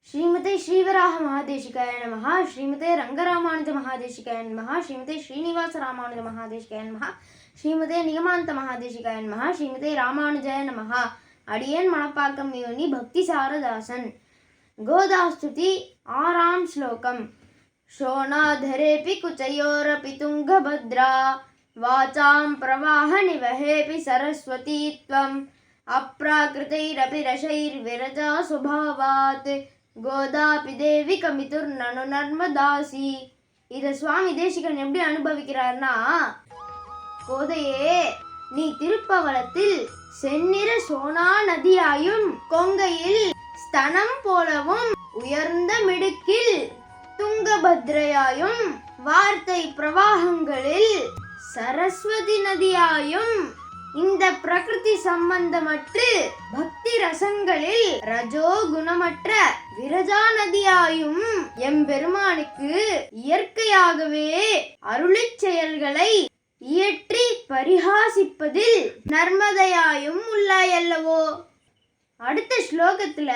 ஸ்ரீமதே ஸ்ரீவராக மகாதேசிகாய நமஹ, ஸ்ரீமதே ரங்கராமானுஜ மகாதேசிகாய நமஹ, ஸ்ரீமதே ஸ்ரீனிவாச ராமானுஜ மகாதேசிகாய நமஹ, ஸ்ரீமதே நிகமாந்த மகாதேசிகாய நமஹ, ஸ்ரீமதே ராமானுஜாய நமஹ. அடியேன் மணப்பாக்கம் யோனி பக்தி சாரதாசன். கோதாஸ்துதி 6ஆம் ஸ்லோகம். शोणाधरेऽपि कुचयोरपि तुङ्गभद्रा वाचां प्रवाहनिवहेऽपि सरस्वती त्वम् अप्राकृतैरपि रशैर्विरजा स्वभावात् கோதாபி தேவி கமிதுர்னனு நர்மதாசி. இதை சுவாமி தேசிகன் எப்படி அனுபவிக்கிறார்னா, கோதையே, நீ திருப்பவளத்தில் செந்நிற சோனா நதியாயும் கொங்கையில் ஸ்தனம் போலவும் உயர்ந்த மிடுக்கில் துங்கபத்ரையாயும் வார்த்தை பிரவாகங்களில் சரஸ்வதி நதியாயும் இந்த பிரகிருதி சம்பந்தமற்று பக்தி ரசங்களில் ரஜோ குணமற்ற விரஜா நதியாயும் எம்பெருமானுக்கு இயற்கையாகவே அருளிச் செயல்களை இயற்றி பரிகாசிப்பதில் நர்மதையாயும் உள்ளாயல்லவோ. அடுத்த ஸ்லோகத்துல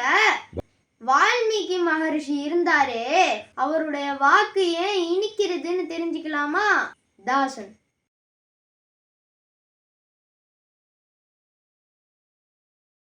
வால்மீகி மகர்ஷி இருந்தாரே, அவருடைய வாக்கு ஏன் இனிக்கிறதுன்னு தெரிஞ்சுக்கலாமா? தாசன்.